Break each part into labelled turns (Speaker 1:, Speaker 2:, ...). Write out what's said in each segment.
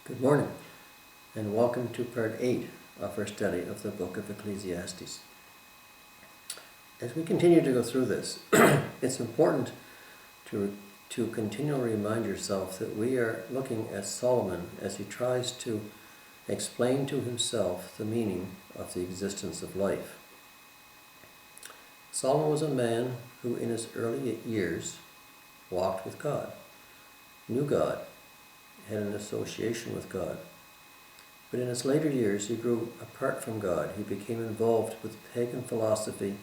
Speaker 1: Good morning, and welcome to part 8 of our study of the book of Ecclesiastes. As we continue to go through this, it's important to continually remind yourself that we are looking at Solomon as he tries to explain to himself the meaning of the existence of life. Solomon was a man who in his early years walked with God, knew God, had an association with God. But in his later years, he grew apart from God. He became involved with pagan philosophy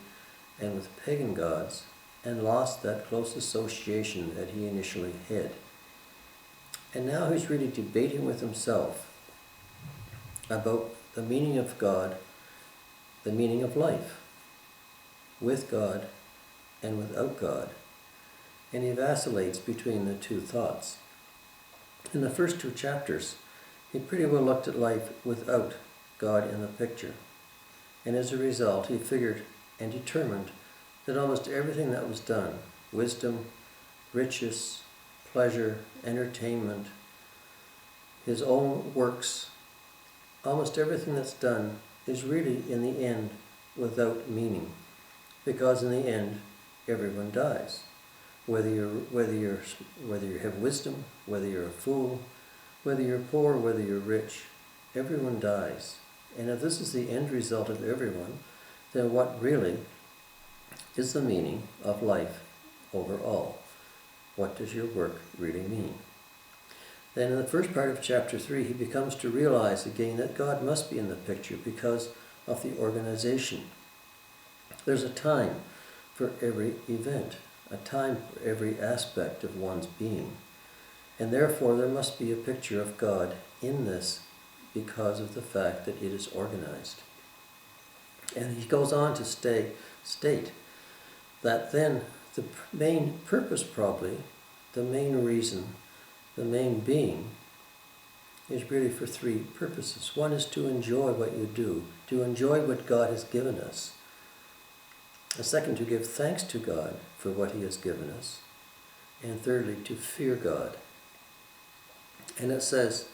Speaker 1: and with pagan gods, and lost that close association that he initially had. And now he's really debating with himself about the meaning of God, the meaning of life, with God and without God. And he vacillates between the two thoughts. In the first two chapters, he pretty well looked at life without God in the picture. And as a result, he figured and determined that almost everything that was done, wisdom, riches, pleasure, entertainment, his own works, almost everything that's done is really in the end without meaning. Because in the end, everyone dies. Whether you have wisdom, whether you're a fool, whether you're poor, whether you're rich, everyone dies. And if this is the end result of everyone, then what really is the meaning of life overall? What does your work really mean? Then in the first part of chapter 3, he becomes to realize again that God must be in the picture because of the organization. There's a time for every event, a time for every aspect of one's being. And therefore there must be a picture of God in this because of the fact that it is organized. And he goes on to state that then the main purpose probably, the main reason, the main being is really for three purposes. One is to enjoy what you do, to enjoy what God has given us. The second, to give thanks to God for what he has given us. And thirdly, to fear God. And it says,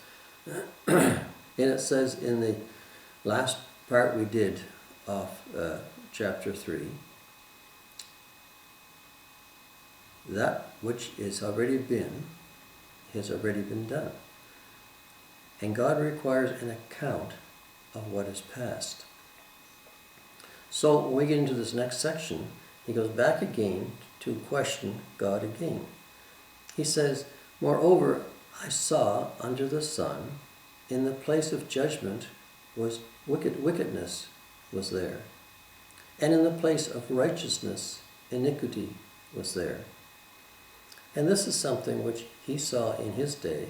Speaker 1: in the last part we did of chapter 3, that which is already been has already been done. And God requires an account of what is past. So when we get into this next section, he goes back again to question God again. He says, "Moreover, I saw under the sun, in the place of judgment was wickedness was there. And in the place of righteousness, iniquity was there." And this is something which he saw in his day,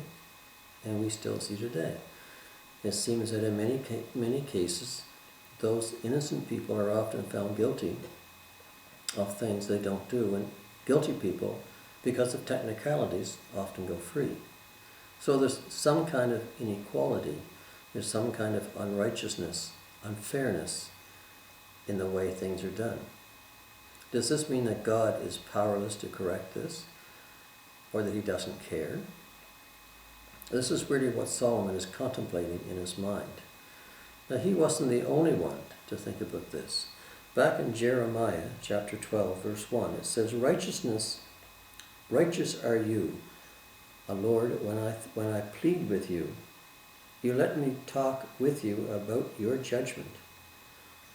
Speaker 1: and we still see today. It seems that in many cases, those innocent people are often found guilty of things they don't do, and guilty people, because of technicalities, often go free. So there's some kind of inequality, there's some kind of unrighteousness, unfairness in the way things are done. Does this mean that God is powerless to correct this, or that he doesn't care? This is really what Solomon is contemplating in his mind. Now, he wasn't the only one to think about this. Back in Jeremiah chapter 12, verse 1, it says, righteous are you, O Lord, when I plead with you. You let me talk with you about your judgment.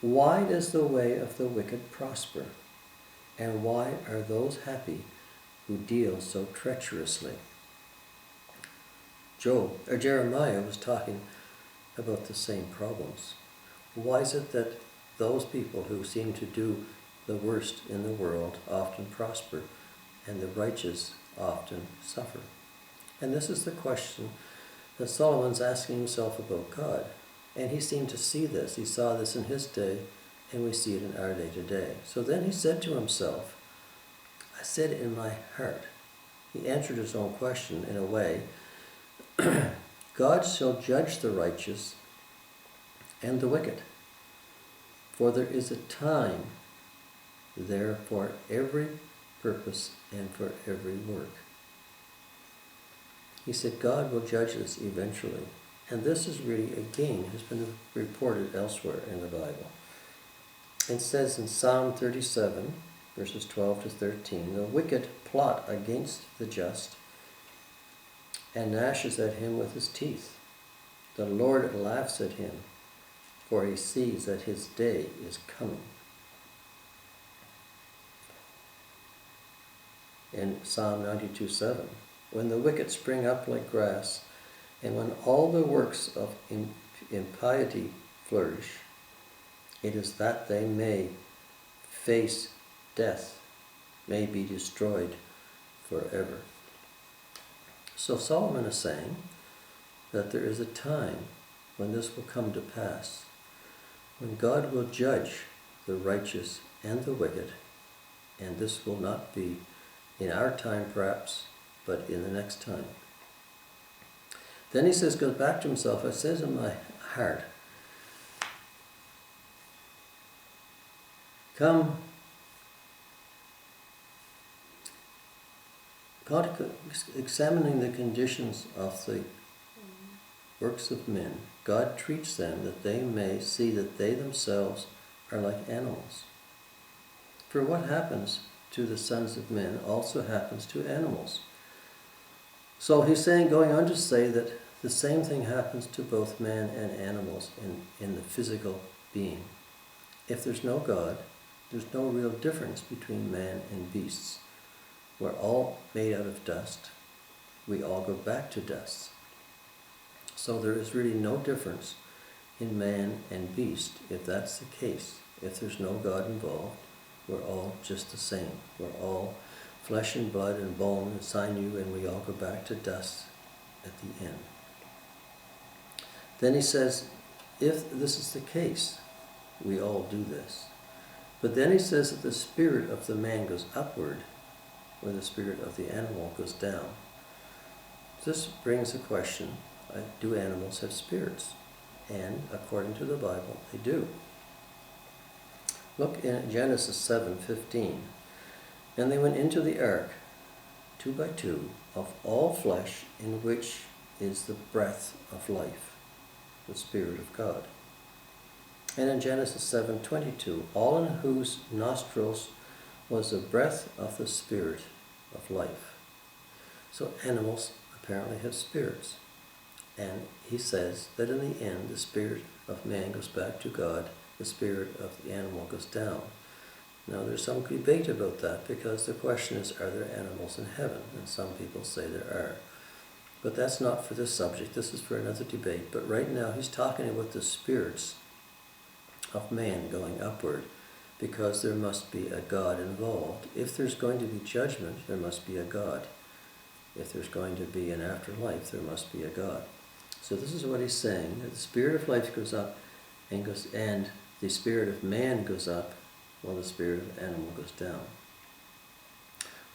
Speaker 1: Why does the way of the wicked prosper? And why are those happy who deal so treacherously? Jeremiah was talking about the same problems. Why is it that those people who seem to do the worst in the world often prosper, and the righteous often suffer? And this is the question that Solomon's asking himself about God. And he seemed to see this. He saw this in his day, and we see it in our day today. So then he said to himself, I said in my heart, he answered his own question in a way, God shall judge the righteous and the wicked, for there is a time there for every purpose and for every work. he said God will judge this eventually. And this is really, again, has been reported elsewhere in the Bible. It says in Psalm 37, verses 12 to 13, the wicked plot against the just and gnashes at him with his teeth. The Lord laughs at him, for he sees that his day is coming. In Psalm 92:7, when the wicked spring up like grass, and when all the works of impiety flourish, it is that they may face death, may be destroyed forever. So Solomon is saying that there is a time when this will come to pass, when God will judge the righteous and the wicked, and this will not be in our time perhaps, but in the next time. Then he says, goes back to himself, it says in my heart, come, God, examining the conditions of the works of men, God treats them that they may see that they themselves are like animals. For what happens to the sons of men also happens to animals. So he's saying, going on to say that the same thing happens to both man and animals in the physical being. If there's no God, there's no real difference between man and beasts. We're all made out of dust. We all go back to dust. So there is really no difference in man and beast if that's the case. If there's no God involved, we're all just the same. We're all flesh and blood and bone and sinew, and we all go back to dust at the end. Then he says, if this is the case, we all do this. But then he says that the spirit of the man goes upward, where the spirit of the animal goes down. This brings a question, do animals have spirits? And according to the Bible, they do. Look in Genesis 7:15. And they went into the ark, 2 by 2, of all flesh, in which is the breath of life, the Spirit of God. And in Genesis 7:22, all in whose nostrils was the breath of the Spirit of life. So animals apparently have spirits. And he says that in the end, the spirit of man goes back to God, the spirit of the animal goes down. Now there's some debate about that, because the question is, are there animals in heaven? And some people say there are. But that's not for this subject, this is for another debate. But right now he's talking about the spirits of man going upward, because there must be a God involved. If there's going to be judgment, there must be a God. If there's going to be an afterlife, there must be a God. So this is what he's saying, that the spirit of life goes up, and the spirit of man goes up, while the spirit of animal goes down.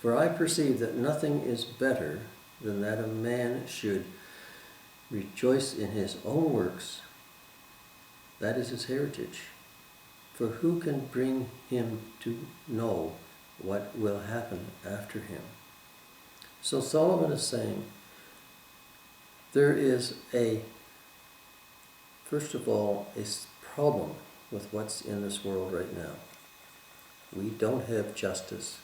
Speaker 1: For I perceive that nothing is better than that a man should rejoice in his own works. That is his heritage. For who can bring him to know what will happen after him? So Solomon is saying, there is first of all, a problem with what's in this world right now. We don't have justice.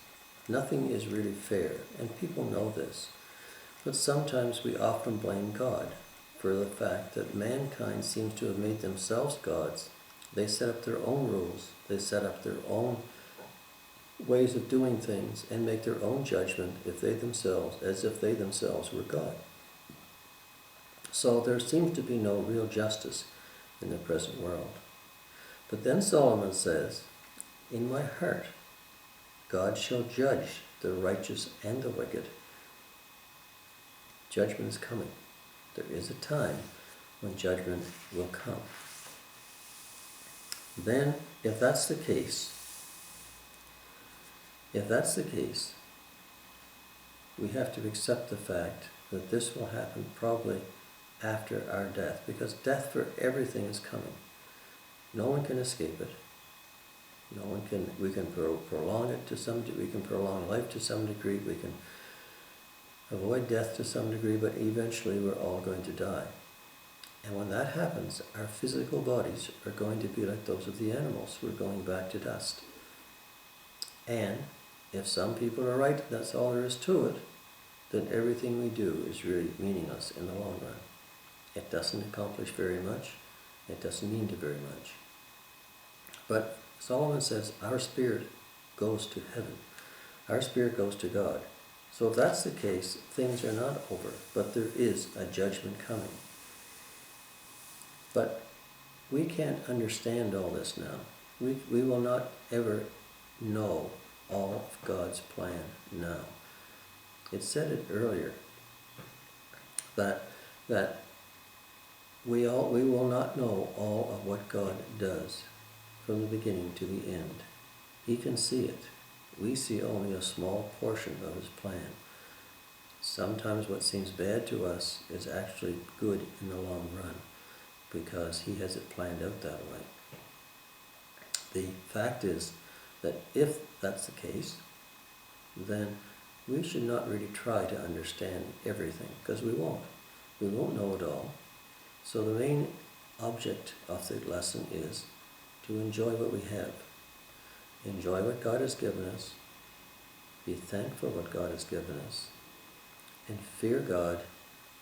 Speaker 1: Nothing is really fair, and people know this. But sometimes we often blame God for the fact that mankind seems to have made themselves gods. They set up their own rules. They set up their own ways of doing things and make their own judgment as if they themselves were God. So there seems to be no real justice in the present world. But then Solomon says, in my heart, God shall judge the righteous and the wicked. Judgment is coming. There is a time when judgment will come. Then, if that's the case, we have to accept the fact that this will happen probably after our death, because death for everything is coming. No one can escape it. We can prolong it to some degree, we can prolong life to some degree, we can avoid death to some degree, but eventually we're all going to die. And when that happens, our physical bodies are going to be like those of the animals. We're going back to dust. And if some people are right, that's all there is to it, then everything we do is really meaningless in the long run. It doesn't accomplish very much. It doesn't mean to very much. But Solomon says our spirit goes to heaven. Our spirit goes to God. So if that's the case, things are not over, but there is a judgment coming. But we can't understand all this now. We will not ever know all of God's plan now. It said it earlier that we will not know all of what God does from the beginning to the end. He can see it. We see only a small portion of his plan. Sometimes what seems bad to us is actually good in the long run, because he has it planned out that way. The fact is that if that's the case, then we should not really try to understand everything, because we won't. We won't know it all. So the main object of the lesson is to enjoy what we have. Enjoy what God has given us. Be thankful for what God has given us. And fear God,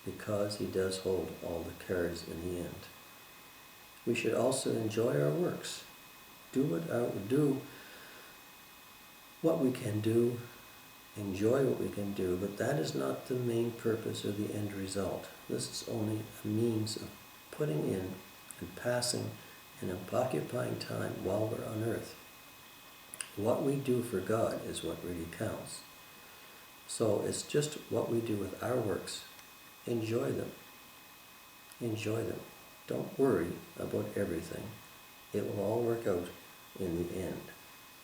Speaker 1: because he does hold all the cards in the end. We should also enjoy our works. Do what we can do, enjoy what we can do, but that is not the main purpose or the end result. This is only a means of putting in and passing and occupying time while we're on earth. What we do for God is what really counts. So it's just what we do with our works. Enjoy them. Enjoy them. Don't worry about everything. It will all work out in the end.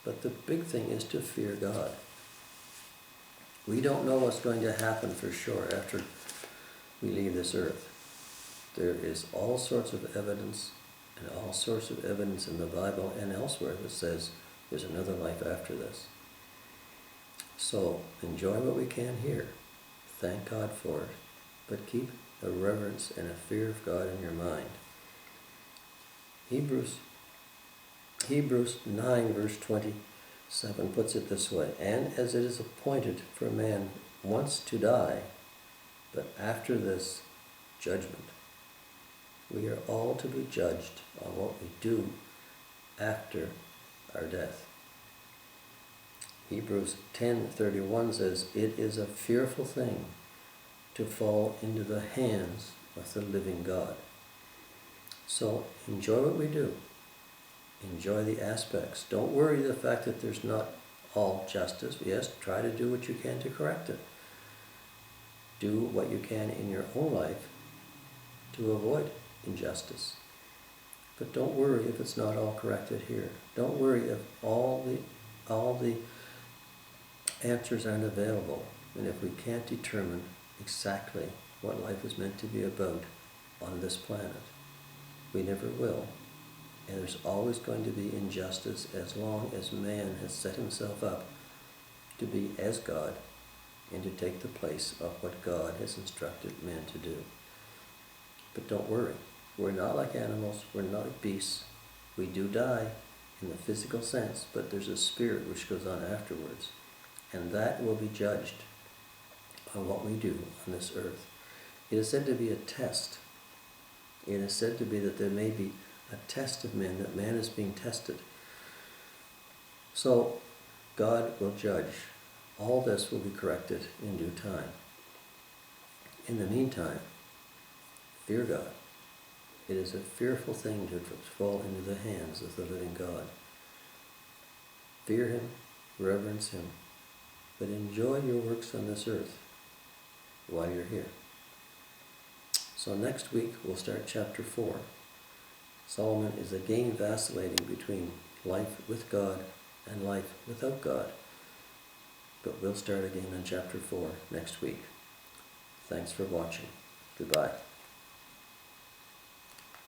Speaker 1: But the big thing is to fear God. We don't know what's going to happen for sure after we leave this earth. There is all sorts of evidence, and all sorts of evidence in the Bible and elsewhere that says there's another life after this. So enjoy what we can here. Thank God for it. But keep a reverence and a fear of God in your mind. Hebrews 9 verse 27 puts it this way: and as it is appointed for man once to die, but after this, judgment. We are all to be judged on what we do after our death. Hebrews 10:31 says, it is a fearful thing to fall into the hands of the living God. So enjoy what we do. Enjoy the aspects. Don't worry the fact that there's not all justice. Yes, try to do what you can to correct it. Do what you can in your own life to avoid injustice. But don't worry if it's not all corrected here. Don't worry if all the answers aren't available, and if we can't determine exactly what life is meant to be about on this planet. We never will. And there's always going to be injustice as long as man has set himself up to be as God and to take the place of what God has instructed man to do. But don't worry. We're not like animals. We're not like beasts. We do die in the physical sense, but there's a spirit which goes on afterwards. And that will be judged on what we do on this earth. It is said to be a test. It is said to be that there may be a test of men, that man is being tested. So God will judge. All this will be corrected in due time. In the meantime, fear God. It is a fearful thing to fall into the hands of the living God. Fear him, reverence him, but enjoy your works on this earth while you're here. So next week we'll start chapter 4. Solomon is again vacillating between life with God and life without God. But we'll start again on chapter 4 next week. Thanks for watching. Goodbye.